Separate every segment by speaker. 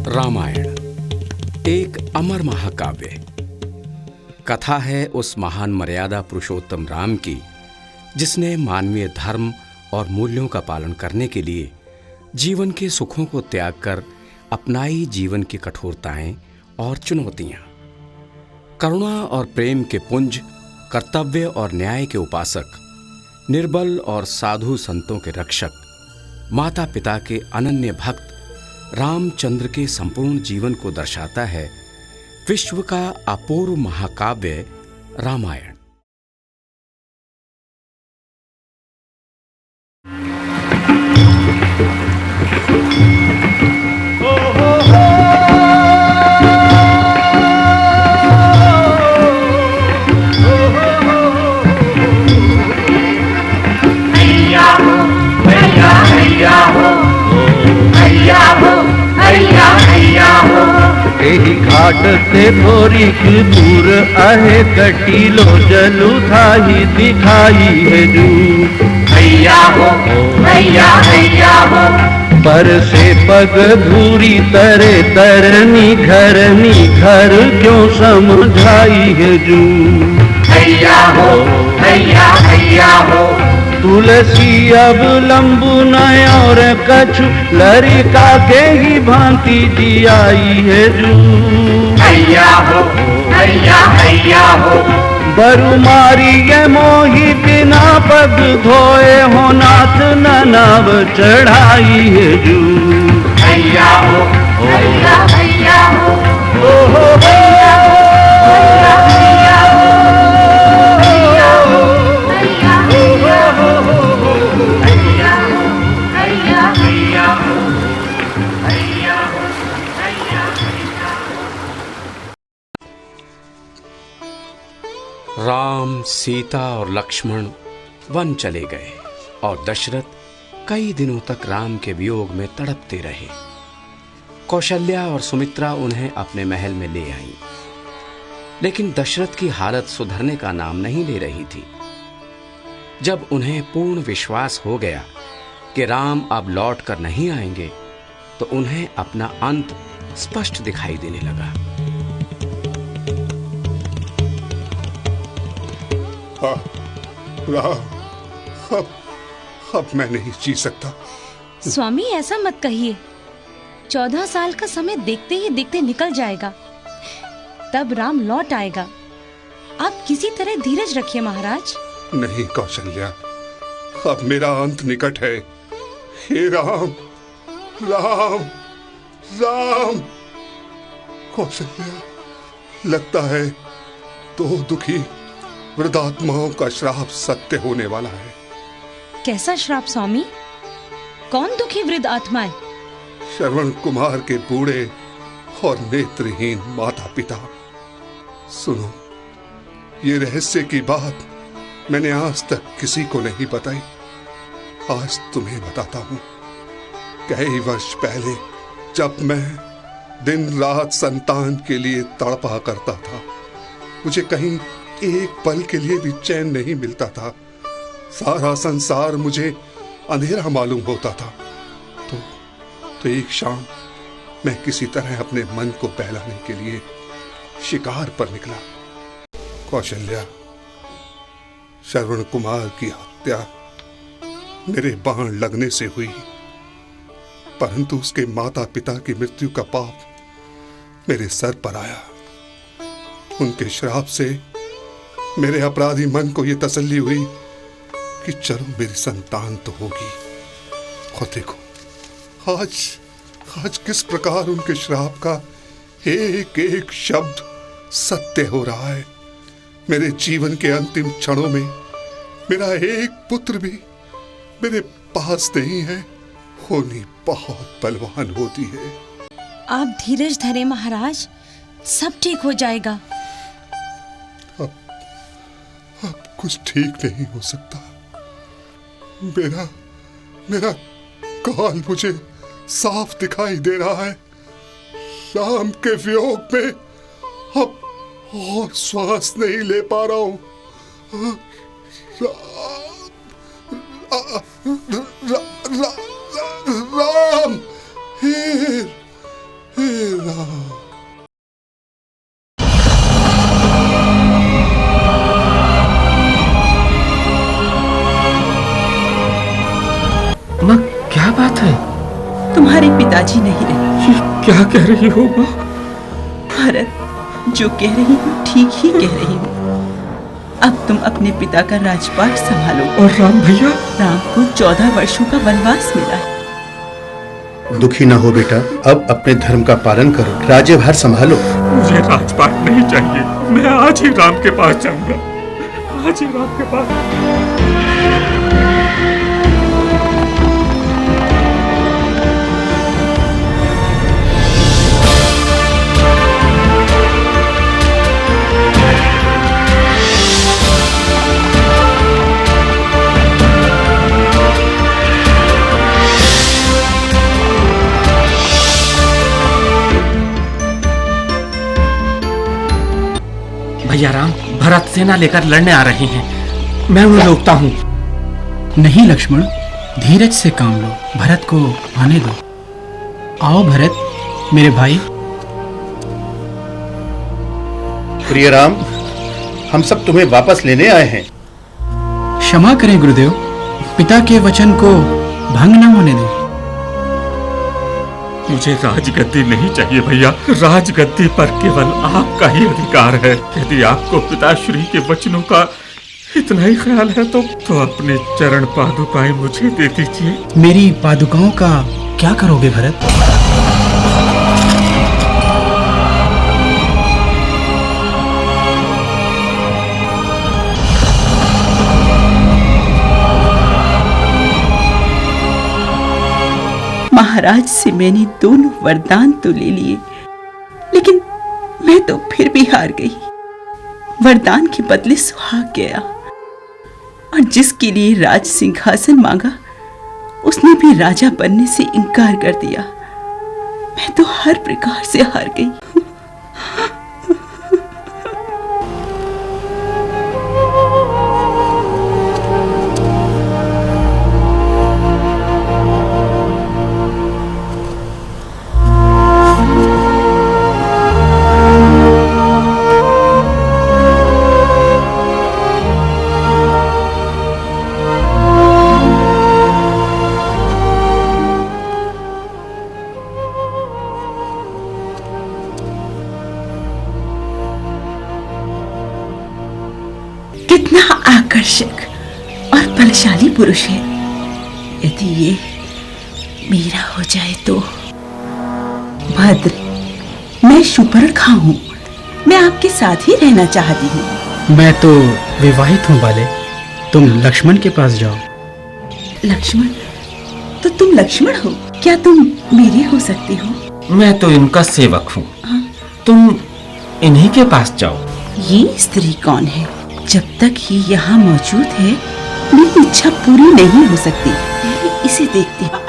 Speaker 1: रामायण एक अमर महाकाव्य। कथा है उस महान मर्यादा पुरुषोत्तम राम की, जिसने मानवीय धर्म और मूल्यों का पालन करने के लिए जीवन के सुखों को त्याग कर अपनाई जीवन की कठोरताएं और चुनौतियां। करुणा और प्रेम के पुंज, कर्तव्य और न्याय के उपासक, निर्बल और साधु संतों के रक्षक, माता पिता के अनन्य भक्त रामचंद्र के संपूर्ण जीवन को दर्शाता है विश्व का अपूर्व महाकाव्य रामायण।
Speaker 2: एही घाट ते थोरीक दूर आहे कटीलो जलू थाही दिखाई है जू
Speaker 3: हैया हो
Speaker 2: पर से पग धूरी तरे तरनी घर क्यों समझाई है जू
Speaker 3: हैया हो
Speaker 2: तुलसी अब लंबू नय और कछु लरिका के ही भांति जियाई है जू
Speaker 3: हैया हो
Speaker 2: बरु मारी ये मोही बिना पग धोए हो नाथ ननाव चढ़ाई है जू
Speaker 3: हैया हो
Speaker 1: राम, सीता और लक्ष्मण वन चले गए और दशरथ कई दिनों तक राम के वियोग में तड़पते रहे। कौशल्या और सुमित्रा उन्हें अपने महल में ले आईं, लेकिन दशरथ की हालत सुधरने का नाम नहीं ले रही थी। जब उन्हें पूर्ण विश्वास हो गया कि राम अब लौट कर नहीं आएंगे, तो उन्हें अपना अंत स्पष्ट दिखाई देने लगा।
Speaker 4: राम, अब मैं नहीं जी सकता।
Speaker 5: स्वामी, ऐसा मत कहिए। 14 साल का समय देखते ही देखते निकल जाएगा, तब राम लौट आएगा। आप किसी तरह धीरज रखिए महाराज।
Speaker 4: नहीं कौशल्या, अब मेरा अंत निकट है। हे राम, राम, राम। कौशल्या, लगता है दो दुखी वृद्धात्माओं का श्राप सत्य होने वाला है।
Speaker 5: कैसा श्राप स्वामी? कौन दुखी वृद्ध आत्माएं?
Speaker 4: श्रवण कुमार के बूढ़े और नेत्रहीन माता पिता। सुनो, ये रहस्य की बात मैंने आज तक किसी को नहीं बताई। आज तुम्हें बताता हूं। कई वर्ष पहले जब मैं दिन रात संतान के लिए तड़पा करता था, मुझे कहीं एक पल के लिए भी चैन नहीं मिलता था। सारा संसार मुझे अंधेरा मालूम होता था। तो एक शाम मैं किसी तरह अपने मन को बहलाने के लिए शिकार पर निकला। कौशल्या, श्रवण कुमार की हत्या मेरे बाण लगने से हुई, परंतु उसके माता पिता की मृत्यु का पाप मेरे सर पर आया। उनके श्राप से मेरे अपराधी मन को यह तसल्ली हुई कि चलो मेरी संतान तो होगी। और देखो, आज किस प्रकार उनके श्राप का एक एक शब्द सत्य हो रहा है। मेरे जीवन के अंतिम क्षणों में मेरा एक पुत्र भी मेरे पास नहीं है। होनी बहुत बलवान होती है।
Speaker 5: आप धीरज धरे महाराज, सब ठीक हो जाएगा।
Speaker 4: अब कुछ ठीक नहीं हो सकता। मेरा काल मुझे साफ दिखाई दे रहा है। राम के वियोग में अब और श्वास नहीं ले पा रहा हूं। राम, हे
Speaker 6: क्या कह रही हो माँ?
Speaker 7: भरत, जो कह रही हूँ ठीक ही कह रही हूँ। अब तुम अपने पिता का राजपाट संभालो।
Speaker 6: और राम भैया?
Speaker 7: राम को 14 वर्षों का वनवास मिला है।
Speaker 8: दुखी ना हो बेटा, अब अपने धर्म का पालन करो, राज्यभार संभालो।
Speaker 6: मुझे राजपाट नहीं चाहिए, मैं आज ही राम के पास जाऊंगा, आज ही राम के पास। भैया राम, भरत सेना लेकर लड़ने आ रहे हैं, मैं उन्हें रोकता हूँ।
Speaker 9: नहीं लक्ष्मण, धीरज से काम लो, भरत को आने दो। आओ भरत मेरे भाई।
Speaker 8: प्रिय राम, हम सब तुम्हें वापस लेने आए हैं।
Speaker 9: क्षमा करें गुरुदेव, पिता के वचन को भंग न होने दें।
Speaker 6: मुझे राजगद्दी नहीं चाहिए भैया, राजगद्दी पर केवल आपका ही अधिकार है। यदि आपको पिताश्री के वचनों का इतना ही ख्याल है तो अपने चरण पादुकाएं मुझे दे दीजिए।
Speaker 9: मेरी पादुकाओं का क्या करोगे भरत?
Speaker 7: महाराज से मैंने दोनों वरदान तो ले लिए, लेकिन मैं तो फिर भी हार गई। वरदान के बदले सुहाग गया, और जिसके लिए राज सिंहासन मांगा उसने भी राजा बनने से इनकार कर दिया। मैं तो हर प्रकार से हार गई। कितना आकर्षक और बलशाली पुरुष है। यदि ये मेरा हो जाए तो। भद्र, मैं शूर्पणखा हूँ, मैं आपके साथ ही रहना चाहती हूँ।
Speaker 9: मैं तो विवाहित हूँ बाले, तुम लक्ष्मण के पास जाओ।
Speaker 7: लक्ष्मण? तो तुम लक्ष्मण हो? क्या तुम मेरे हो सकते हो?
Speaker 6: मैं तो इनका सेवक हूँ। तुम इन्हीं के पास जाओ।
Speaker 7: ये स्त्री कौन है? जब तक ये यहाँ मौजूद है मेरी इच्छा पूरी नहीं हो सकती। पहले इसे देखती हूँ।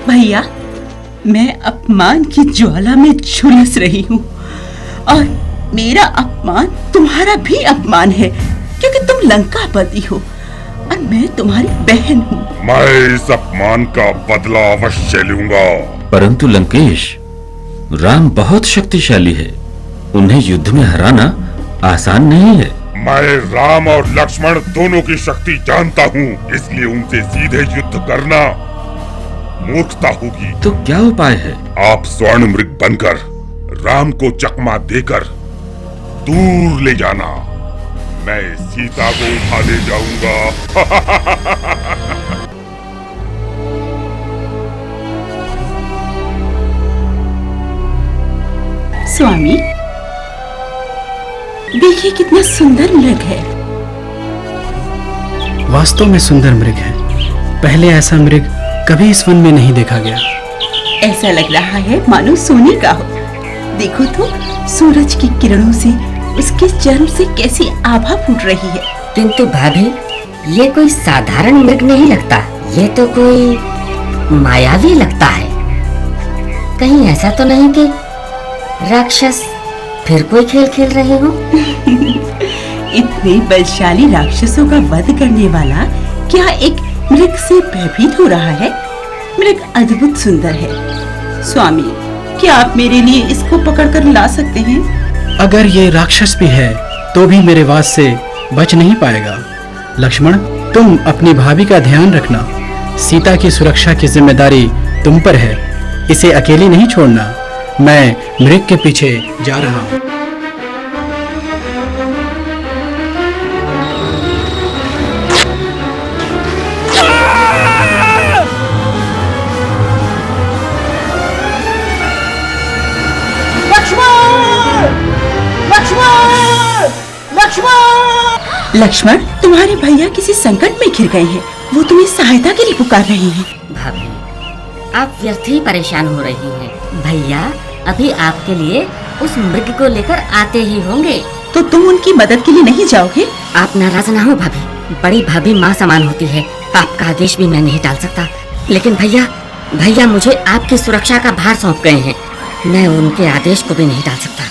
Speaker 7: भैया, मैं अपमान की ज्वाला में झुलस रही हूँ, और मेरा अपमान तुम्हारा भी अपमान है, क्योंकि तुम लंकापति हो और मैं तुम्हारी बहन हूँ।
Speaker 10: मैं इस अपमान का बदला अवश्य लूंगा।
Speaker 6: परंतु लंकेश, राम बहुत शक्तिशाली है, उन्हें युद्ध में हराना आसान नहीं है।
Speaker 10: मैं राम और लक्ष्मण दोनों की शक्ति जानता हूँ, इसलिए उनसे सीधे युद्ध करना मूर्खता होगी।
Speaker 6: तो क्या उपाय है?
Speaker 10: आप स्वर्ण मृग बनकर राम को चकमा देकर दूर ले जाना, मैं सीता को उठा ले जाऊंगा।
Speaker 7: स्वामी, देखिए कितना सुंदर मृग है।
Speaker 9: वास्तव में सुंदर मृग है, पहले ऐसा मृग कभी इस वन में नहीं देखा गया।
Speaker 7: ऐसा लग रहा है मानो सोने का हो। देखो तो, सूरज की किरणों से उसके चर्म से कैसी आभा फूट रही है।
Speaker 11: किंतु भाभी, ये कोई साधारण मृग नहीं लगता, ये तो कोई मायावी लगता है। कहीं ऐसा तो नहीं कि राक्षस फिर कोई खेल खेल रहे हो?
Speaker 7: इतने बलशाली राक्षसों का वध करने वाला क्या एक मृग से भयभीत हो रहा है? मृग अद्भुत सुंदर है। स्वामी, क्या आप मेरे लिए इसको पकड़कर ला सकते हैं?
Speaker 9: अगर ये राक्षस भी है तो भी मेरे वास से बच नहीं पाएगा। लक्ष्मण, तुम अपनी भाभी का ध्यान रखना। सीता की सुरक्षा की जिम्मेदारी तुम पर है। इसे अकेली नहीं छोड़ना। मैं मृग के पीछे जा रहा हूँ।
Speaker 7: लक्ष्मण, तुम्हारे भैया किसी संकट में घिर गए हैं। वो तुम्हें सहायता के लिए पुकार रहे हैं।
Speaker 11: भाभी, आप व्यर्थ ही परेशान हो रही हैं। भैया अभी आपके लिए उस मृग को लेकर आते ही होंगे।
Speaker 7: तो तुम उनकी मदद के लिए नहीं जाओगे?
Speaker 11: आप नाराज ना हो भाभी। बड़ी भाभी माँ समान होती है। आपका आदेश भी मैं नहीं टाल सकता। लेकिन भैया मुझे आपकी सुरक्षा का भार सौंप गए हैं। मैं उनके आदेश को भी नहीं टाल सकता।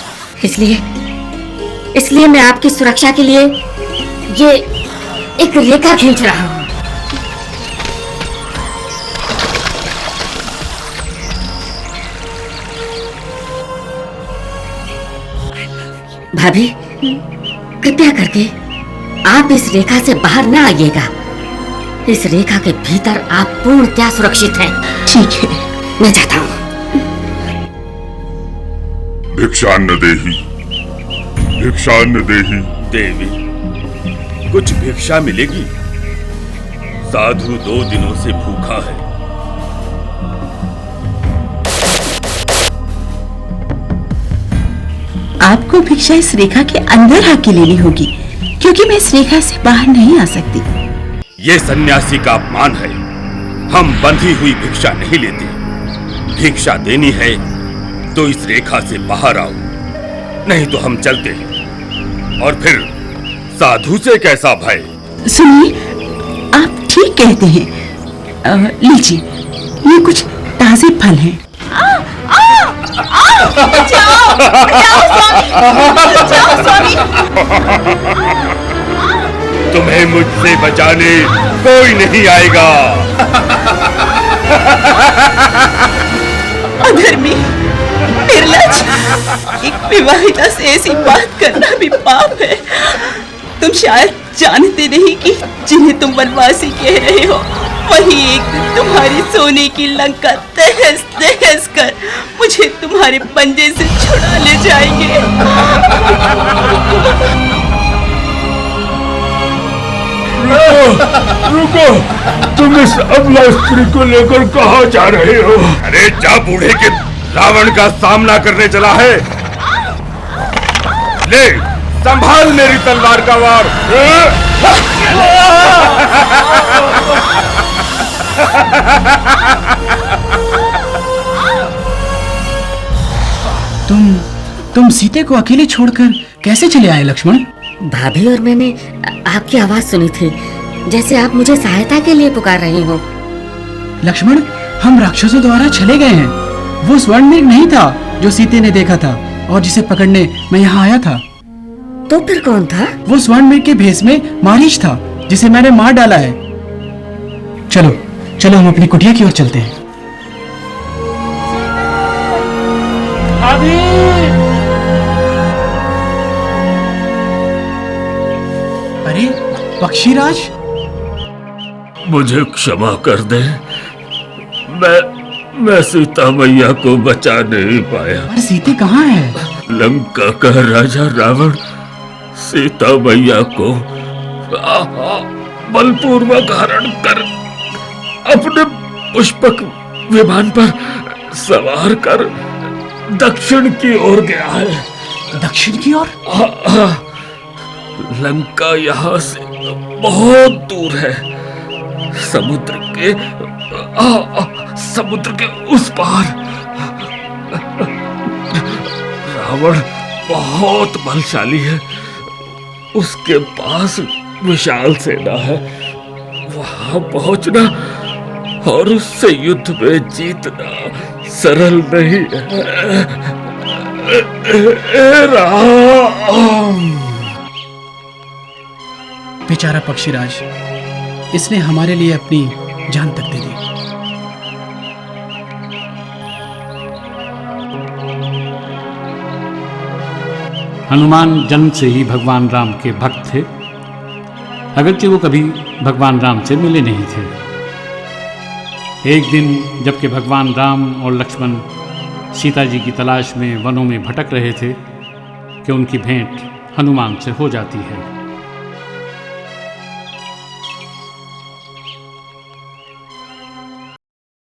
Speaker 11: इसलिए मैं आपकी सुरक्षा के लिए ये एक रेखा खींच रहा हूँ। भाभी, कृपया करके आप इस रेखा से बाहर न आइएगा। इस रेखा के भीतर आप पूर्णतः सुरक्षित हैं।
Speaker 7: ठीक है,
Speaker 11: मैं जाता हूँ।
Speaker 10: भिक्षान्न देही
Speaker 6: देवी, कुछ भिक्षा मिलेगी? साधु 2 दिनों से भूखा है।
Speaker 7: आपको भिक्षा इस रेखा के अंदर आके लेनी होगी, क्योंकि मैं इस रेखा से बाहर नहीं आ सकती।
Speaker 6: ये सन्यासी का अपमान है। हम बंधी हुई भिक्षा नहीं लेते। भिक्षा देनी है तो इस रेखा से बाहर आओ, नहीं तो हम चलते हैं। और फिर साधु से कैसा भय?
Speaker 7: सुनिए, आप ठीक कहते हैं। लीजिए, ये कुछ ताजे फल हैं। बचाओ, बचाओ स्वामी।
Speaker 6: तुम्हें मुझसे बचाने कोई नहीं आएगा।
Speaker 7: अधर्मी, निर्लज्ज, एक विवाहिता से ऐसी बात करना भी पाप है। तुम शायद जानते नहीं कि जिन्हें तुम वनवासी कह रहे हो, वही एक दिन तुम्हारी सोने की लंका तहस तहस कर मुझे तुम्हारे पंजे से छुड़ा ले जाएंगे।
Speaker 6: रुको, तुम इस अबला स्त्री को लेकर कहाँ जा रहे हो? अरे जा, बूढ़े के रावण का सामना करने चला है। ले, संभाल मेरी तलवार का वार।
Speaker 9: तुम सीते को अकेले छोड़कर कैसे चले आए लक्ष्मण?
Speaker 11: भाभी और मैंने आपकी आवाज सुनी थी, जैसे आप मुझे सहायता के लिए पुकार रही हो।
Speaker 9: लक्ष्मण, हम राक्षसों द्वारा चले गए हैं। वो स्वर्ण मृग नहीं था जो सीते ने देखा था और जिसे पकड़ने मैं यहाँ आया था।
Speaker 11: तो फिर कौन था?
Speaker 9: वो स्वर्ण मृग के भेष में मारीच था, जिसे मैंने मार डाला है। चलो चलो, हम अपनी कुटिया की ओर चलते हैं। अरे पक्षीराज,
Speaker 6: मुझे क्षमा कर दे। मैं सीता मैया को बचा नहीं पाया।
Speaker 9: पर सीते कहाँ है?
Speaker 6: लंका का राजा रावण सीता मैया को बलपूर्वक हरण कर अपने पुष्पक विमान पर सवार कर दक्षिण की ओर गया है।
Speaker 9: दक्षिण की ओर?
Speaker 6: लंका यहाँ से बहुत दूर है। समुद्र के उस पार। रावण बहुत बलशाली है। उसके पास विशाल सेना है। वहां पहुंचना और उससे युद्ध में जीतना सरल नहीं है। राम।
Speaker 9: बेचारा पक्षीराज, इसने हमारे लिए अपनी जान तक दे दी।
Speaker 12: हनुमान जन्म से ही भगवान राम के भक्त थे, अगरचे वो कभी भगवान राम से मिले नहीं थे। एक दिन जबकि भगवान राम और लक्ष्मण सीता जी की तलाश में वनों में भटक रहे थे कि उनकी भेंट हनुमान से हो जाती है।